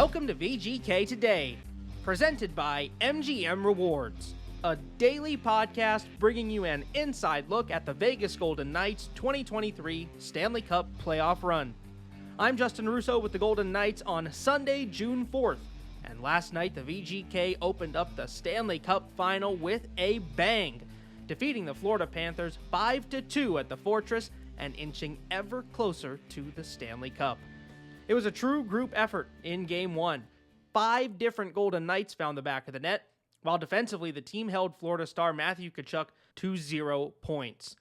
Welcome to VGK Today, presented by MGM Rewards, a daily podcast bringing you an inside look at the Vegas Golden Knights 2023 Stanley Cup playoff run. I'm Justin Russo with the Golden Knights on Sunday, June 4th, and last night the VGK opened up the Stanley Cup Final with a bang, defeating the Florida Panthers 5-2 at the Fortress and inching ever closer to the Stanley Cup. It was a true group effort in Game 1. 5 different Golden Knights found the back of the net, while defensively the team held Florida star Matthew Tkachuk to 0 points.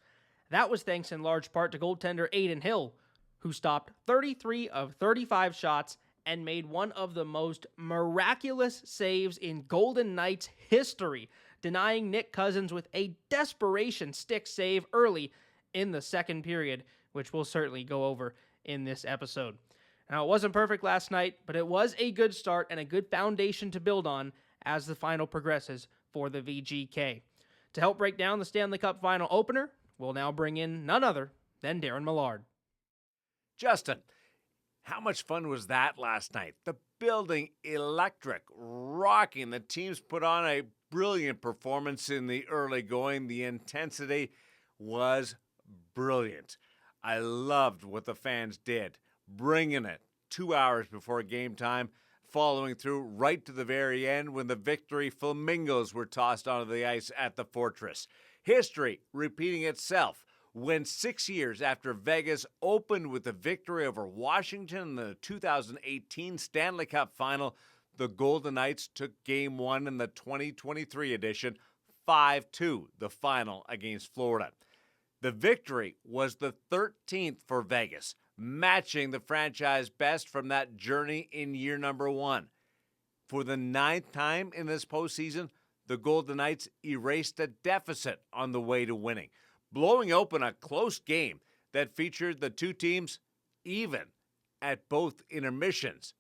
That was thanks in large part to goaltender Aiden Hill, who stopped 33 of 35 shots and made one of the most miraculous saves in Golden Knights history, denying Nick Cousins with a desperation stick save early in the second period, which we'll certainly go over in this episode. Now, it wasn't perfect last night, but it was a good start and a good foundation to build on as the final progresses for the VGK. To help break down the Stanley Cup Final opener, we'll now bring in none other than Daren Millard. Justin, how much fun was that last night? The building electric, rocking. The teams put on a brilliant performance in the early going. The intensity was brilliant. I loved what the fans did, bringing it 2 hours before game time, following through right to the very end when the victory flamingos were tossed onto the ice at the Fortress. History repeating itself when 6 years after Vegas opened with a victory over Washington in the 2018 Stanley Cup Final, the Golden Knights took Game 1 in the 2023 edition 5-2, the final against Florida. The victory was the 13th for Vegas, matching the franchise best from that journey in year number 1. For the 9th time in this postseason, the Golden Knights erased a deficit on the way to winning, blowing open a close game that featured the two teams even at both intermissions.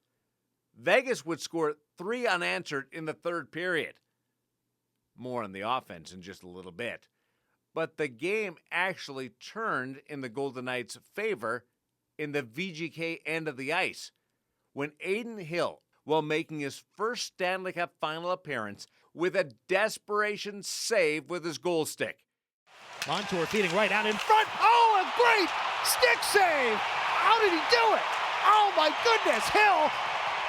Vegas would score 3 unanswered in the third period. More on the offense in just a little bit. But the game actually turned in the Golden Knights' favor in the VGK end of the ice when Aiden Hill, while making his first Stanley Cup Final appearance, with a desperation save with his goal stick. Montour feeding right out in front. Oh, a great stick save. How did he do it? Oh, my goodness. Hill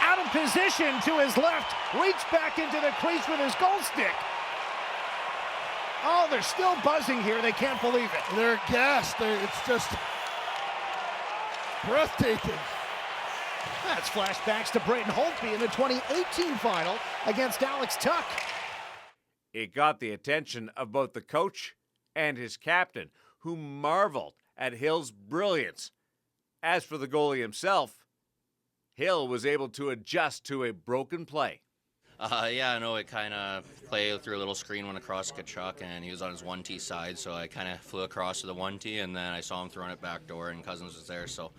out of position to his left. Reached back into the crease with his goal stick. Oh, they're still buzzing here. They can't believe it. They're gassed. It's just breathtaking. That's flashbacks to Braden Holtby in the 2018 final against Alex Tuck. It got the attention of both the coach and his captain, who marveled at Hill's brilliance. As for the goalie himself, Hill was able to adjust to a broken play. Yeah, no, it kind of played through a little screen, went across Tkachuk, and he was on his 1T side, so I kind of flew across to the 1T, and then I saw him throwing it back door, and Cousins was there, so,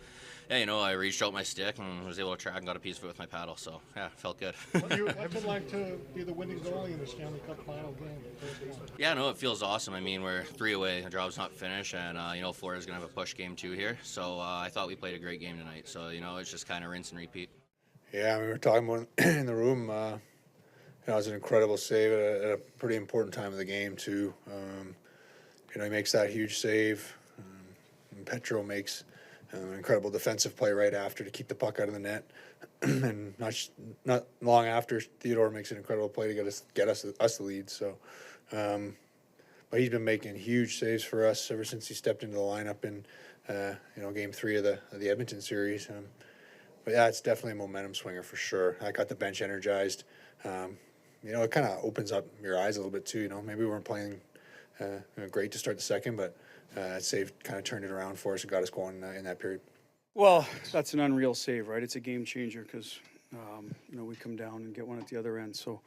yeah, you know, I reached out my stick and was able to track and got a piece of it with my paddle, so, yeah, felt good. What's it like to be the winning goalie in the Stanley Cup Final game? Yeah, no, it feels awesome. I mean, we're 3 away, the job's not finished, and, you know, Florida's going to have a push game 2 here, so I thought we played a great game tonight, so, you know, it's just kind of rinse and repeat. Yeah, we were talking about in the room. You know, it was an incredible save at a pretty important time of the game too. You know, he makes that huge save. And Petro makes an incredible defensive play right after to keep the puck out of the net. And not long after, Theodore makes an incredible play to get us the lead. So, but he's been making huge saves for us ever since he stepped into the lineup in you know, Game 3 of the Edmonton series. But yeah, it's definitely a momentum swinger for sure. I got the bench energized. You know, it kind of opens up your eyes a little bit too. You know, maybe we weren't playing great to start the second, but that save kind of turned it around for us and got us going in that period. Well, that's an unreal save, right? It's a game changer because, you know, we come down and get one at the other end. So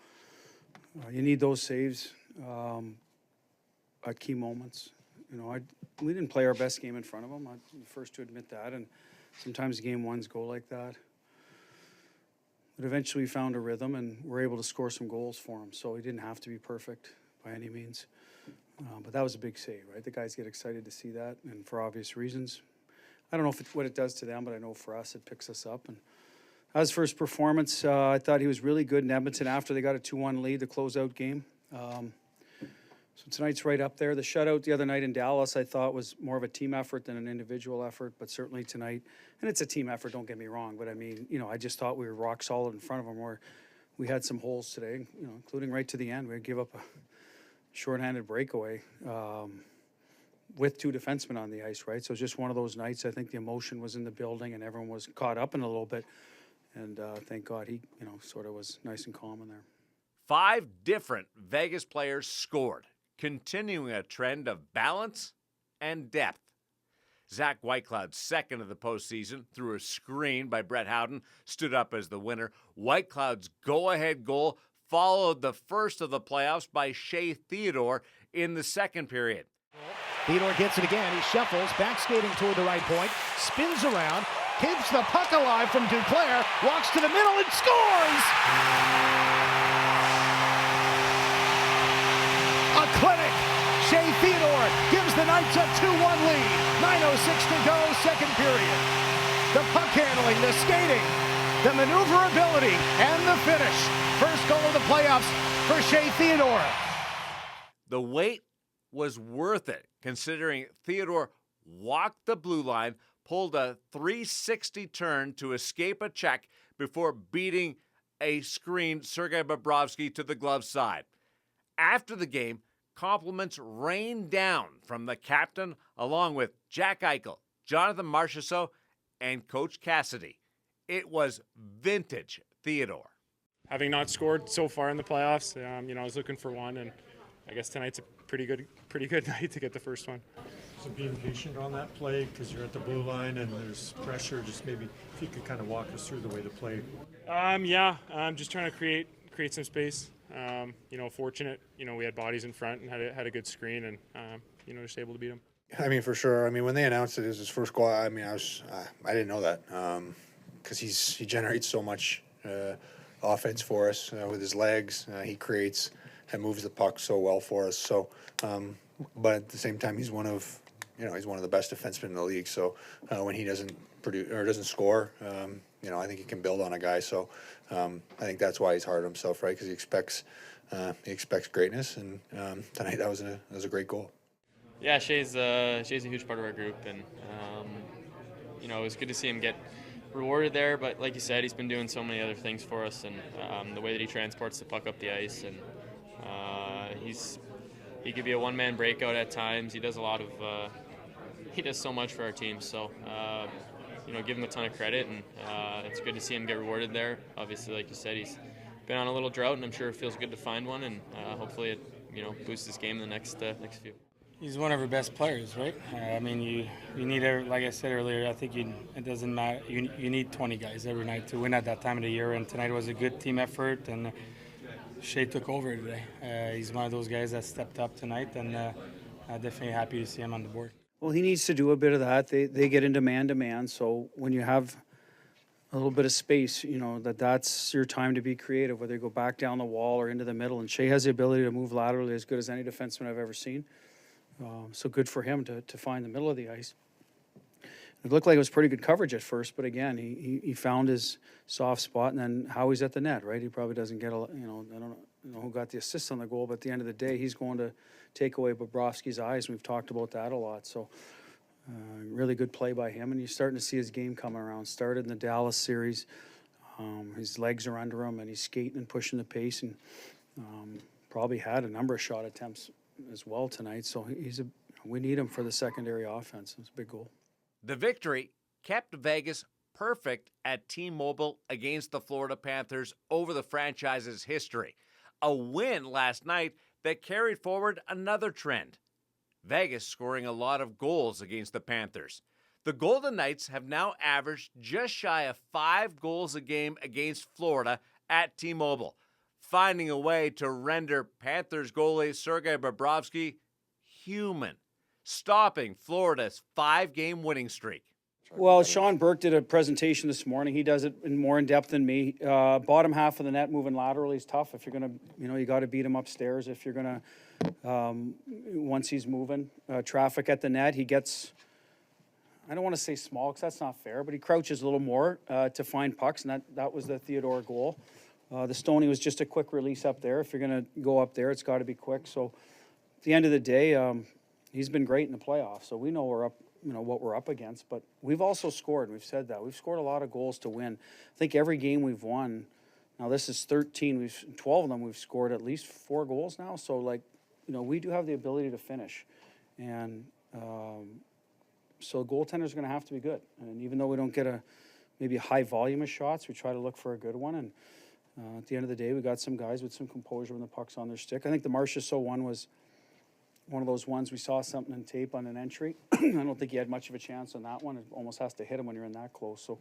you need those saves at key moments. You know, we didn't play our best game in front of them. I'm the first to admit that. And sometimes game ones go like that. But eventually we found a rhythm and were able to score some goals for him. So he didn't have to be perfect by any means. But that was a big save, right? The guys get excited to see that, and for obvious reasons. I don't know what it does to them, but I know for us it picks us up. And As for his performance, I thought he was really good in Edmonton after they got a 2-1 lead to close out game. So tonight's right up there. The shutout the other night in Dallas, I thought was more of a team effort than an individual effort, but certainly tonight, and it's a team effort, don't get me wrong, but I mean, I just thought we were rock solid in front of them, where we had some holes today, including right to the end. We gave up a shorthanded breakaway with 2 defensemen on the ice, right? So it was just one of those nights. I think the emotion was in the building and everyone was caught up in a little bit. And thank God he, sort of was nice and calm in there. 5 different Vegas players scored, continuing a trend of balance and depth. Zach Whitecloud, second of the postseason, through a screen by Brett Howden, stood up as the winner. Whitecloud's go-ahead goal followed the first of the playoffs by Shea Theodore in the second period. Theodore gets it again. He shuffles, back skating toward the right point, spins around, keeps the puck alive from Duclair, walks to the middle and scores! A clinic. Shea Theodore gives the Knights a 2-1 lead. 9:06 to go, second period. The puck handling, the skating, the maneuverability, and the finish. First goal of the playoffs for Shea Theodore. The wait was worth it, considering Theodore walked the blue line, pulled a 360 turn to escape a check before beating a screened Sergei Bobrovsky to the glove side. After the game, compliments rained down from the captain, along with Jack Eichel, Jonathan Marchessault, and Coach Cassidy. It was vintage Theodore. Having not scored so far in the playoffs, I was looking for one, and I guess tonight's a pretty good night to get the first one. So being patient on that play because you're at the blue line and there's pressure, just maybe if you could kind of walk us through the way to play. I'm just trying to create some space. Fortunate, we had bodies in front and had a good screen and, just able to beat them. I mean, for sure. I mean, when they announced it as his first goal, I didn't know that because he generates so much offense for us with his legs. He creates and moves the puck so well for us. So, but at the same time, he's one of the best defensemen in the league. So when he doesn't produce or doesn't score, I think he can build on a guy. So I think that's why he's hard on himself, right? Because he expects greatness. And tonight that was a great goal. Yeah, Shea's a huge part of our group, and it was good to see him get rewarded there. But like you said, he's been doing so many other things for us, and the way that he transports the puck up the ice, and he could be a one-man breakout at times. He does he does so much for our team. So give him a ton of credit, and it's good to see him get rewarded there. Obviously, like you said, he's been on a little drought, and I'm sure it feels good to find one, and hopefully it boosts his game in the next few. He's one of our best players, right? You need, like I said earlier, I think it doesn't matter. You need 20 guys every night to win at that time of the year, and tonight was a good team effort, and Shea took over today. He's one of those guys that stepped up tonight, and definitely happy to see him on the board. Well, he needs to do a bit of that. They get into man-to-man, so when you have a little bit of space, that's your time to be creative, whether you go back down the wall or into the middle, and Shea has the ability to move laterally as good as any defenseman I've ever seen. So good for him to find the middle of the ice. It looked like it was pretty good coverage at first, but again, he found his soft spot, and then Howie's at the net, right? He probably doesn't get I don't know who got the assist on the goal, but at the end of the day, he's going to take away Bobrovsky's eyes. We've talked about that a lot. So really good play by him, and you're starting to see his game coming around. Started in the Dallas series. His legs are under him, and he's skating and pushing the pace, and probably had a number of shot attempts as well tonight. So we need him for the secondary offense. It's a big goal. The victory kept Vegas perfect at T-Mobile against the Florida Panthers over the franchise's history. A win last night that carried forward another trend. Vegas scoring a lot of goals against the Panthers. The Golden Knights have now averaged just shy of 5 goals a game against Florida at T-Mobile, finding a way to render Panthers goalie Sergei Bobrovsky human, stopping Florida's 5-game winning streak. Well, Sean Burke did a presentation this morning. He does it more in depth than me. Bottom half of the net moving laterally is tough. If you're going to, you got to beat him upstairs. If you're going to, once he's moving, traffic at the net, he gets I don't want to say small because that's not fair, but he crouches a little more to find pucks, and that was the Theodore goal. The Stoney was just a quick release up there. If you're going to go up there, it's got to be quick. So at the end of the day, he's been great in the playoffs. So we know we're up, what we're up against. But we've also scored. We've said that. We've scored a lot of goals to win. I think every game we've won, now this is 13. 12 of them we've scored at least 4 goals now. So, we do have the ability to finish. And so goaltenders are going to have to be good. And even though we don't get maybe a high volume of shots, we try to look for a good one. And at the end of the day, we got some guys with some composure when the puck's on their stick. I think the Marchessault one was one of those ones we saw something in tape on an entry. I don't think he had much of a chance on that one. It almost has to hit him when you're in that close. So,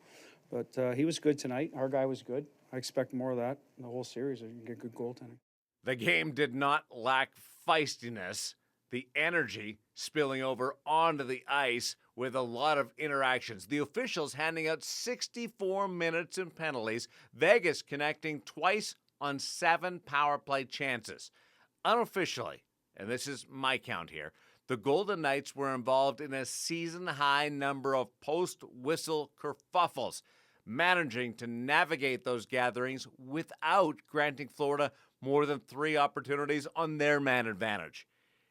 but he was good tonight. Our guy was good. I expect more of that in the whole series. You get good goaltending. The game did not lack feistiness, the energy spilling over onto the ice with a lot of interactions. The officials handing out 64 minutes in penalties, Vegas connecting twice on 7 power play chances. Unofficially, and this is my count here, the Golden Knights were involved in a season-high number of post-whistle kerfuffles, managing to navigate those gatherings without granting Florida more than 3 opportunities on their man advantage.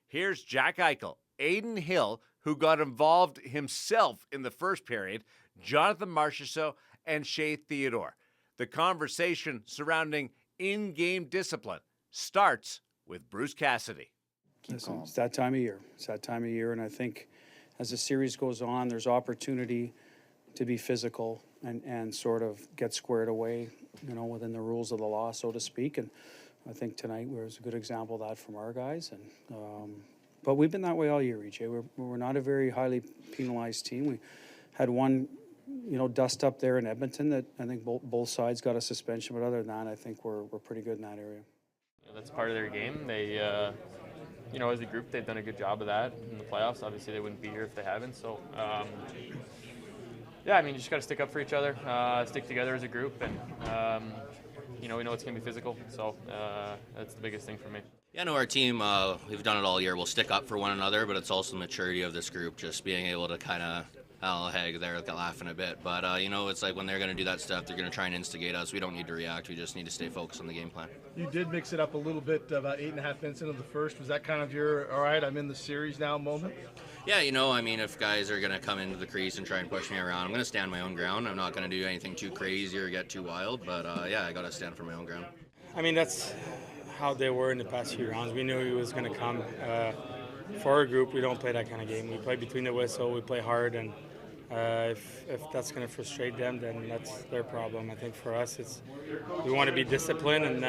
Here's Jack Eichel, Aiden Hill, who got involved himself in the first period, Jonathan Marchessault, and Shea Theodore. The conversation surrounding in-game discipline starts with Bruce Cassidy. Listen, it's that time of year. It's that time of year, and I think as the series goes on, there's opportunity to be physical and sort of get squared away, within the rules of the law, so to speak. And I think tonight was a good example of that from our guys. And but we've been that way all year, EJ. We're not a very highly penalized team. We had one, dust up there in Edmonton that I think both sides got a suspension. But other than that, I think we're pretty good in that area. That's part of their game. They, as a group, they've done a good job of that in the playoffs. Obviously, they wouldn't be here if they haven't. So, you just got to stick up for each other, stick together as a group, and we know it's going to be physical. So that's the biggest thing for me. Yeah, no, our team, we've done it all year. We'll stick up for one another, but it's also the maturity of this group, just being able to kind of, they're laughing a bit. But, it's like when they're going to do that stuff, they're going to try and instigate us. We don't need to react. We just need to stay focused on the game plan. You did mix it up a little bit about 8.5 minutes into the first. Was that kind of your, all right, I'm in the series now moment? Yeah, if guys are going to come into the crease and try and push me around, I'm going to stand my own ground. I'm not going to do anything too crazy or get too wild. But, I got to stand for my own ground. That's how they were in the past few rounds. We knew he was going to come. For our group, we don't play that kind of game. We play between the whistle, we play hard, and if that's going to frustrate them, then that's their problem. I think for us, we want to be disciplined and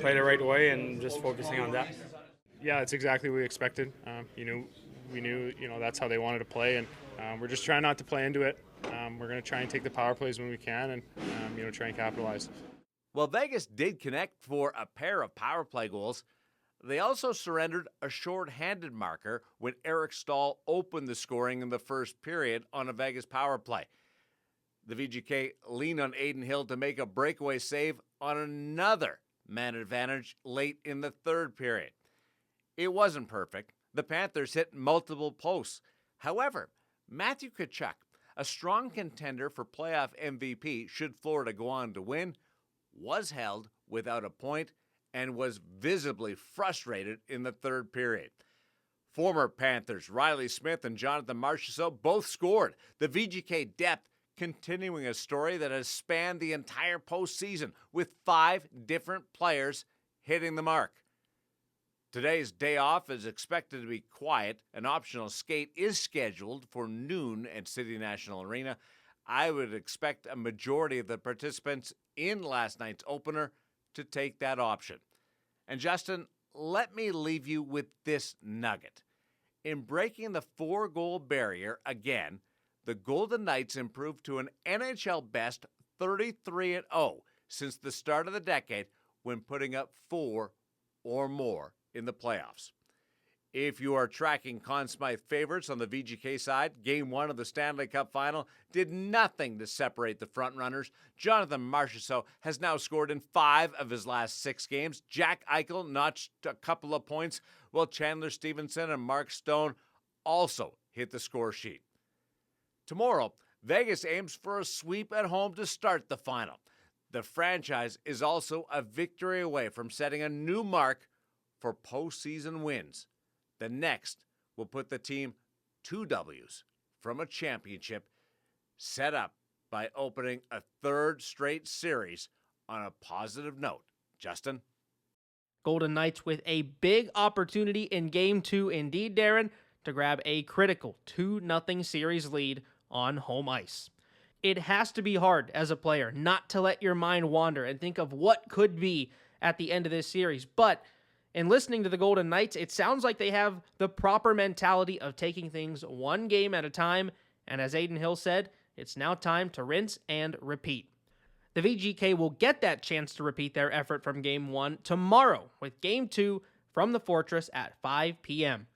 play the right way and just focusing on that. Yeah, it's exactly what we expected. We knew, that's how they wanted to play, and we're just trying not to play into it. We're going to try and take the power plays when we can and, try and capitalize. Well, Vegas did connect for a pair of power play goals. They also surrendered a short-handed marker when Eric Stahl opened the scoring in the first period on a Vegas power play. The VGK leaned on Aiden Hill to make a breakaway save on another man advantage late in the third period. It wasn't perfect. The Panthers hit multiple posts. However, Matthew Tkachuk, a strong contender for playoff MVP should Florida go on to win, was held without a point and was visibly frustrated in the third period. Former Panthers Riley Smith and Jonathan Marchessault both scored. The VGK depth continuing a story that has spanned the entire postseason with 5 different players hitting the mark. Today's day off is expected to be quiet. An optional skate is scheduled for noon at City National Arena. I would expect a majority of the participants in last night's opener to take that option. And Justin, let me leave you with this nugget. In breaking the 4-goal barrier again, the Golden Knights improved to an NHL best 33-0 since the start of the decade when putting up 4 or more in the playoffs. If you are tracking Conn Smythe favorites on the VGK side, Game 1 of the Stanley Cup Final did nothing to separate the frontrunners. Jonathan Marchessault has now scored in 5 of his last 6 games. Jack Eichel notched a couple of points, while Chandler Stevenson and Mark Stone also hit the score sheet. Tomorrow, Vegas aims for a sweep at home to start the final. The franchise is also a victory away from setting a new mark for postseason wins. The next will put the team 2 W's from a championship, set up by opening a third straight series on a positive note. Justin? Golden Knights with a big opportunity in Game 2, indeed, Daren, to grab a critical 2-0 series lead on home ice. It has to be hard as a player not to let your mind wander and think of what could be at the end of this series. But in listening to the Golden Knights, it sounds like they have the proper mentality of taking things one game at a time. And as Aiden Hill said, it's now time to rinse and repeat. The VGK will get that chance to repeat their effort from Game 1 tomorrow with Game 2 from the Fortress at 5 p.m.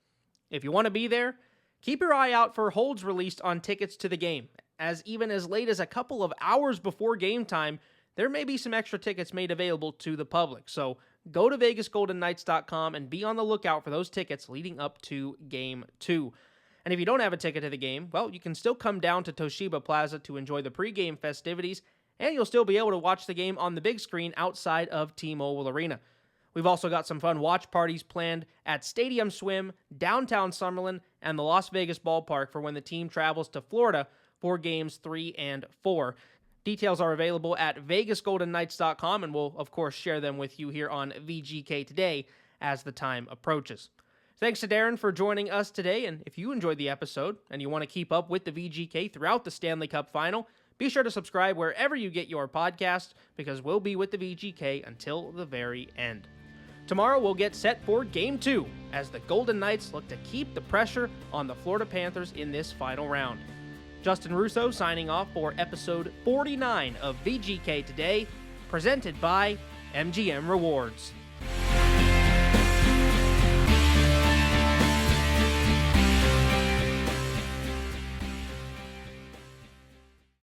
If you want to be there, keep your eye out for holds released on tickets to the game, as even as late as a couple of hours before game time, there may be some extra tickets made available to the public. So go to VegasGoldenKnights.com and be on the lookout for those tickets leading up to Game 2. And if you don't have a ticket to the game, well, you can still come down to Toshiba Plaza to enjoy the pregame festivities, and you'll still be able to watch the game on the big screen outside of T-Mobile Arena. We've also got some fun watch parties planned at Stadium Swim, downtown Summerlin, and the Las Vegas Ballpark for when the team travels to Florida for Games 3 and 4. Details are available at VegasGoldenKnights.com, and we'll, of course, share them with you here on VGK Today as the time approaches. Thanks to Daren for joining us today, and if you enjoyed the episode and you want to keep up with the VGK throughout the Stanley Cup Final, be sure to subscribe wherever you get your podcast, because we'll be with the VGK until the very end. Tomorrow we'll get set for Game 2 as the Golden Knights look to keep the pressure on the Florida Panthers in this final round. Justin Russo signing off for episode 49 of VGK Today, presented by MGM Rewards.